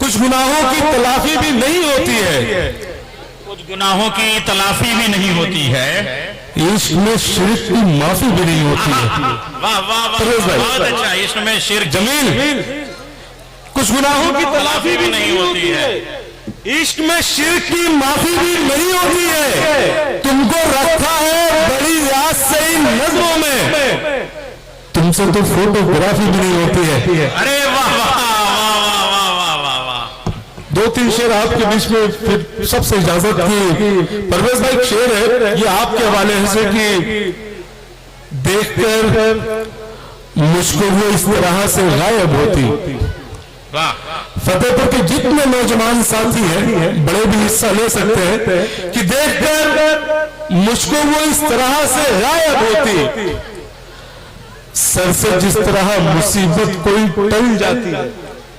कुछ गुनाहों की तलाफी भी नहीं होती है, कुछ गुनाहों की तलाफी भी नहीं होती है, इश्क में शिर्क की माफी भी नहीं होती है। वाह वाह वाह, बहुत अच्छा। इश्क में शिर्क जमील, कुछ गुनाहों की तलाफी भी नहीं होती है, इश्क में शिर्क की माफी भी नहीं होती है। तुमको रखा है बड़ी याद से इन नज़रों में, तुमसे तो फोटोग्राफी भी नहीं होती है। अरे वाह वाह वाह वाह वाह वाह वाह। दो तीन शेर आपके बीच में फिर सबसे इजाजत की। परवेज भाई एक शेर है, ये आपके हवाले से कि देखकर मुझको वो इस तरह से गायब होती। फतेहपुर के जितने नौजवान साथी हैं, बड़े भी हिस्सा ले सकते हैं कि देखकर मुझको वो इस तरह से गायब होती, सर से जिस तरह मुसीबत कोई टल जाती है,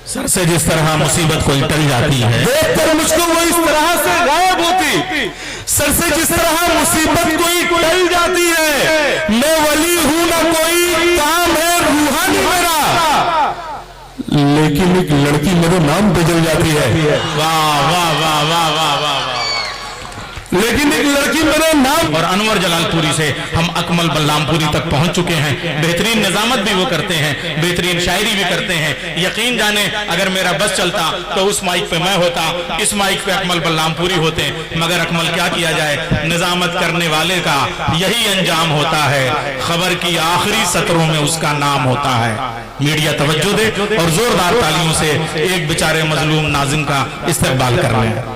सर से जिस तरह मुसीबत कोई टल जाती है, देखकर मुझको वो इस तरह से गायब होती, सर से जिस तरह मुसीबत कोई टल जाती है। मैं वली हूं ना कोई काम है रूहानी मेरा, लेकिन एक लड़की मेरे नाम पे जल जाती है। वाह वाह वाह वाह वाह वाह, लेकिन एक लड़की मेरे नाम। और अनवर जलालपुरी से हम अकमल बल्लामपुरी तक पहुंच चुके हैं। बेहतरीन निजामत भी वो करते हैं, बेहतरीन शायरी भी करते हैं। यकीन जाने अगर मेरा बस चलता तो उस माइक पे मैं होता, इस माइक पे अकमल बल्लामपुरी होते, मगर अकमल क्या किया जाए, निजामत करने वाले का यही अंजाम होता है, खबर की आखिरी सत्रों में उसका नाम होता है। मीडिया तवज्जो दे और जोरदार तालियों से एक बेचारे मजलूम नाज़िम का इस्तकबाल कर रहे हैं।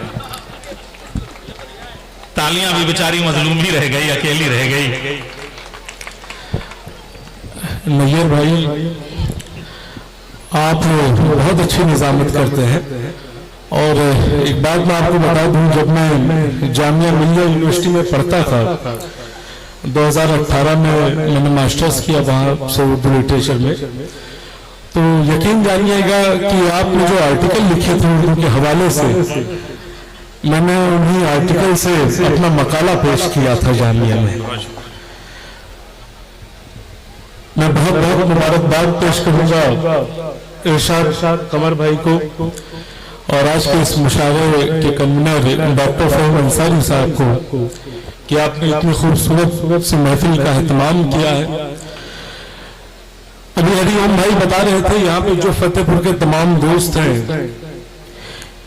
तालियां भी बेचारी मजलूम ही रह गई, अकेली रह गई। नैयर भाई, आप बहुत अच्छी निजामत करते हैं। और एक बात मैं आपको बता दूं, जब मैं जामिया मिल्लिया यूनिवर्सिटी में पढ़ता था 2018 में, मैंने मास्टर्स किया वहाँ से उर्दू लिटरेचर में, तो यकीन जानिएगा कि आपने जो आर्टिकल लिखे थे उर्दू के हवाले से, मैंने उन्हीं आर्टिकल से अपना मकाला पेश किया था जामिया में। मैं बहुत बहुत मुबारकबाद पेश करूंगा इरशाद कमर भाई को और आज के इस मुशावरे के कन्वीनर डॉक्टर फहीम अंसारी साहब को कि आपने इतनी खूबसूरत से महफिल का एहतमाम किया है। अभी हरिओम भाई बता रहे थे यहाँ पे जो फतेहपुर के तमाम दोस्त हैं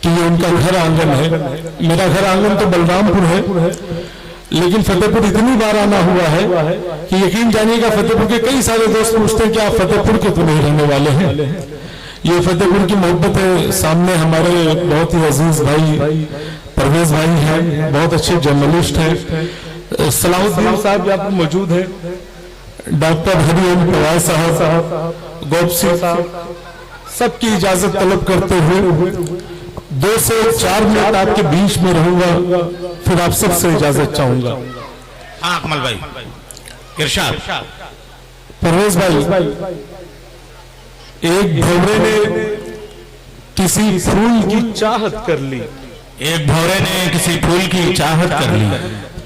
कि ये उनका घर आंगन है। मेरा घर आंगन तो बलरामपुर है, लेकिन फतेहपुर इतनी बार आना हुआ है कि यकीन जानिएगा फतेहपुर के कई सारे दोस्त पूछते हैं कि आप फतेहपुर के तो नहीं रहने वाले हैं। ये फतेहपुर की मोहब्बत है। सामने हमारे बहुत ही अजीज भाई परवेज भाई हैं, बहुत अच्छे जर्नलिस्ट हैं। सलाहुद्दीन साहब यहाँ पर मौजूद है, डॉक्टर हरिओम पवार साहब, गोपसी साहब, सबकी इजाजत तलब करते हुए 2 से 4 मिनट आपके बीच में रहूंगा, फिर आप सबसे इजाजत चाहूंगा। हाँ अकमल भाई, इरशाद। परवेज भाई, एक भौरे ने किसी फूल की चाहत कर ली, एक भौरे ने किसी फूल की चाहत कर ली,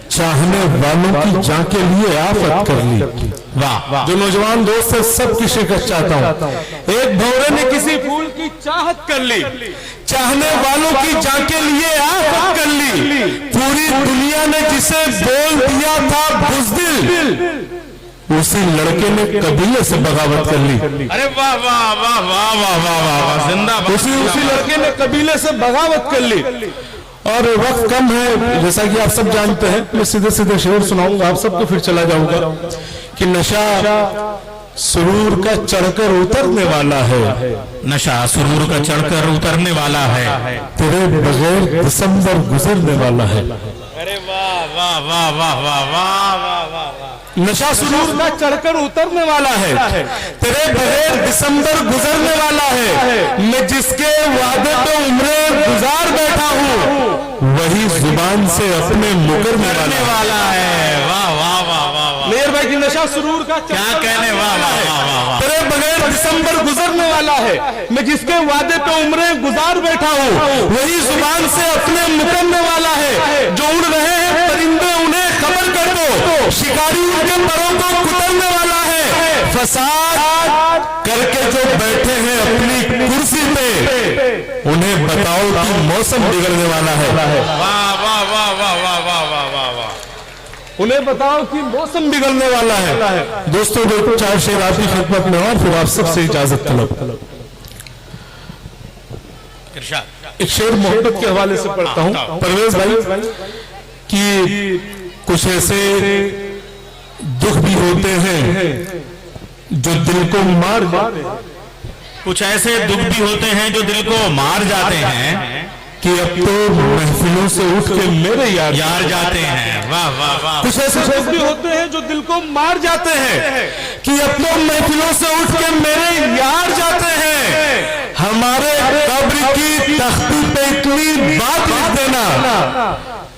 चाहने वालों की जान के लिए आफत कर ली। वाह, जो नौजवान दोस्त है सबकी शिकस्त चाहता हूँ। एक भौरे ने किसी फूल की चाहत कर ली, चाहने वालों की जान के लिए आफत कर ली, पूरी दुनिया ने जिसे बोल दिया था बुज़दिल, उसी लड़के ने कबीले से बगावत कर ली। अरे वाह वाह वाह वाह वाह वाह वाह, जिंदाबाद। उसी लड़के ने कबीले से बगावत कर ली। और वक्त कम है, जैसा कि आप सब जानते हैं, मैं सीधे सीधे शेर सुनाऊंगा, आप सबको फिर चला जाऊंगा कि नशा सुरूर का चढ़कर उतरने वाला है, नशा सुरूर का चढ़कर उतरने वाला है, तेरे बगैर दिसंबर गुजरने वाला है। अरे वाह वाह वाह वाह वाह वाह वाह वाह, नशा सुरूर का चढ़कर उतरने वाला है, तेरे बगैर दिसंबर गुजरने वाला है। मैं जिसके वादे पे उम्रें गुजार बैठा हूँ, वही जुबान से अपने मुकरने वाला है। वाह वाह वाह वाह, मेयर भाई की नशा सुरूर का क्या कहने, वाह वाह वाह वाह, तेरे बगैर दिसंबर गुजरने वाला है। मैं जिसके वादे पे उम्रें गुजार बैठा हूँ, वही जुबान से अपने मुकरने वाला है। जो उड़ रहे हैं परिंदे उन्हें खबर कर दो, शिकारी उनके परों को कुतरने वाला है। फसाद करके जो बैठे हैं अपनी कुर्सी पे, उन्हें बताओ कि मौसम बिगड़ने वाला है। वाह वाह वाह वाह वाह वाह वाह वाह वाह। उन्हें बताओ कि मौसम बिगड़ने वाला है। दोस्तों, दो चार शेर आपकी खिदमत में और फिर आप सबसे इजाजत तलब। एक शेर मोहब्बत के हवाले से पढ़ता हूं परवेज भाई, कि कुछ ऐसे दुख भी होते हैं जो दिल को मार जाते हैं। कुछ ऐसे दुख भी होते हैं जो दिल को मार जाते हैं कि अब तो महफिलों से उठ के मेरे यार जाते हैं। वाह वाह वाह। कुछ ऐसे दुख भी होते हैं जो दिल को मार जाते हैं कि अब तो महफिलों से उठ के मेरे यार जाते हैं। हमारे कब्र की तख्ती पे इतनी बात लिख देना,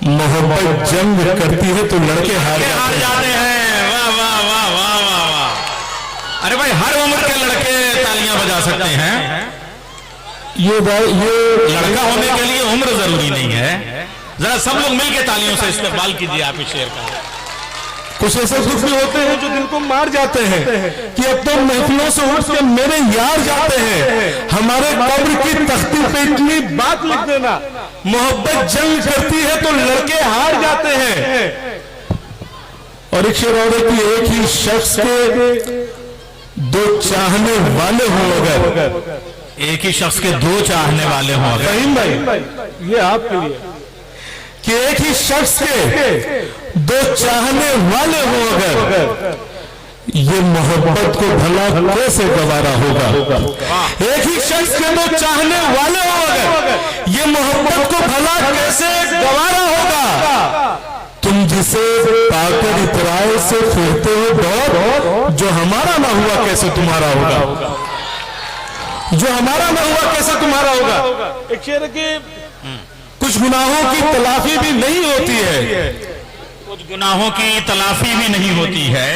मोहब्बत जंग करती है तो लड़के हार जाते हैं। वाह वाह वाह वाह वाह वाह। अरे भाई, हर उम्र के लड़के तालियां बजा सकते हैं। ये लड़का होने के लिए उम्र जरूरी नहीं है। जरा सब लोग मिलकर तालियों से इस्तेमाल कीजिए आप इस शेर का। कुछ ऐसे दुख भी होते हैं जो दिल को मार जाते हैं कि अब तो महफिलों से उठ के मेरे यार जाते हैं। हमारे कब्र की तख्ती पे इतनी बात लिख देना, मोहब्बत जंग करती है तो लड़के हार जाते हैं। और एक शेर और है कि एक ही शख्स के दो चाहने वाले हो अगर, एक ही शख्स के दो चाहने वाले हों अगर। रहीम भाई, ये आपके लिए, कि एक ही शख्स के दो चाहने वाले हो अगर, ये मोहब्बत को भला कैसे गवारा होगा। एक ही शख्स के दो चाहने वाले हो अगर, ये मोहब्बत को भला कैसे गवारा होगा। तुम जिसे पाकर इतराए से फिरते हो दौर, जो हमारा ना हुआ कैसे तुम्हारा होगा। जो हमारा ना हुआ कैसे तुम्हारा होगा। एक शेर के कुछ गुनाहों की तलाफी भी नहीं होती है, कुछ गुनाहों की तलाफी भी नहीं होती है।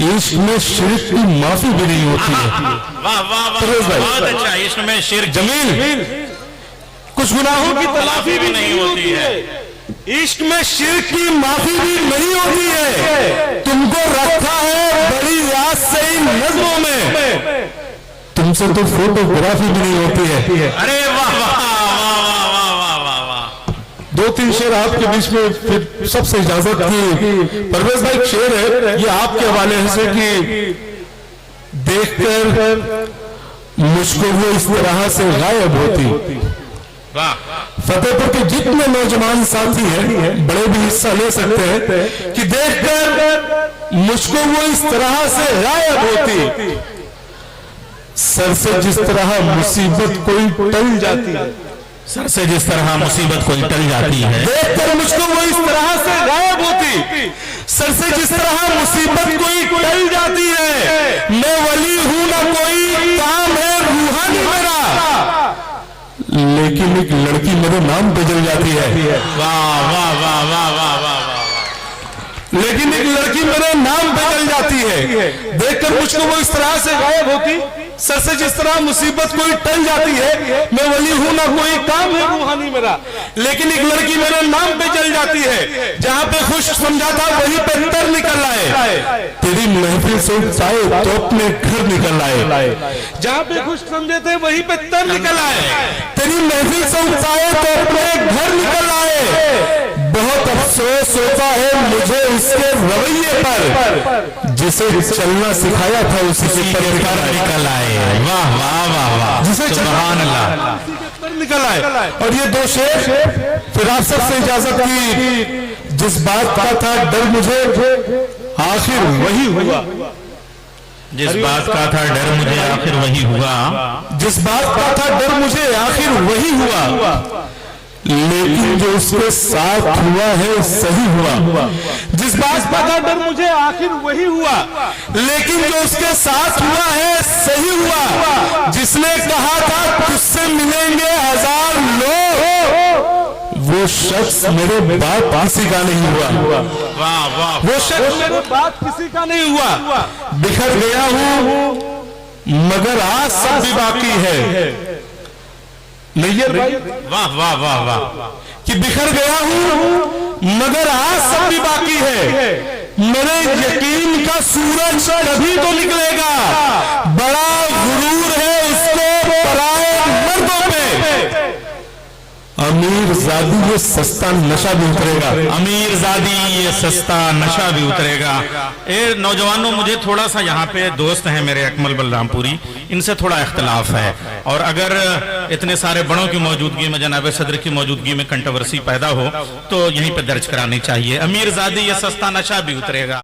इश्क में शिर्क की माफी भी नहीं होती है। वाह वाह वाह, बहुत अच्छा। इश्क में शिर्क जमील, कुछ गुनाहों की तलाफी भी नहीं होती है, इश्क में शिर्क की माफी भी नहीं होती है। तुमको रखा है बड़ी याद से इन नज़्मों में, तुमसे तो फोटोग्राफी भी नहीं होती है। अरे वाह वाह वाह वाह वाह वाह वाह। दो तीन शेर आपके बीच में फिर सबसे इजाजत की। परवेज भाई, शेर है ये आपके हवाले से कि देखकर मुझको वो इस तरह से गायब होती। फतेहपुर के जितने नौजवान साथी हैं बड़े भी हिस्सा ले सकते हैं कि देखकर मुझको वो इस तरह से गायब होती। सर से जिस तरह मुसीबत कोई टल जाती है, सर से जिस तरह मुसीबत कोई टल जाती है, देखकर मुझको वो इस तरह से गायब होती। सर से जिस तरह मुसीबत कोई टल जाती है, मैं वली हूं ना कोई काम है रूहानी मेरा, लेकिन एक लड़की मेरे नाम पे जल जाती है। वाह वाह वाह वाह वाह वाह। लेकिन एक लड़की मेरे नाम पे जल जाती है, देखकर मुझको वो इस तरह से गायब होती। सर से जिस तरह मुसीबत कोई टल जाती है, मैं वली हूं ना कोई काम है रूहानी मेरा, लेकिन एक लड़की मेरे नाम पे जल जाती है। जहां पे खुश समझा था वहीं पे तर निकल आए, तेरी महफिल से उठाए तो अपने घर निकल आए। जहां पे खुश समझे थे वहीं पे तर निकल आए, तेरी महफिल से उठाए तो अपने घर निकल आए। बहुत अफसोस होता है मुझे उसके रवैये पर, जिसे चलना सिखाया था उसी से निकल आए। वाह वाह वाह वाह, जिसे सुभान अल्लाह, निकल आए। और ये दो शेर फिर आप सबसे इजाजत की। जिस बात का था डर मुझे आखिर वही हुआ, जिस बात का था डर मुझे आखिर वही हुआ, जिस बात का था डर मुझे आखिर वही हुआ, लेकिन जो उसके साथ हुआ है सही हुआ। जिस बात का था डर मुझे आखिर वही हुआ, लेकिन जो उसके साथ हुआ है सही हुआ। जिसने कहा था तुझसे मिलेंगे हजार लोग, वो शख्स मेरे बाप किसी का नहीं हुआ। वाह वाह, वो शख्स मेरे बाप किसी का नहीं हुआ। बिखर गया हूं मगर आज सब भी बाकी है। नैयर भाई, वाह वाह वाह वाह, कि बिखर गया हूं मगर आज सब भी बाकी है। मेरे यकीन का सूरज कभी तो निकलेगा, बड़ा गुरूर है उसको पराए मर्दों पे, अमीर ज़ादी ये सस्ता नशा भी उतरेगा। अमीर ज़ादी ये सस्ता नशा भी उतरेगा। ए नौजवानों, मुझे थोड़ा सा यहाँ पे दोस्त हैं मेरे अकमल बलरामपुरी, इनसे थोड़ा इख्तलाफ है, और अगर इतने सारे बड़ों की मौजूदगी में, जनाब सदर की मौजूदगी में कंट्रोवर्सी पैदा हो तो यहीं पे दर्ज करानी चाहिए। अमीर ज़ादी ये सस्ता नशा भी उतरेगा।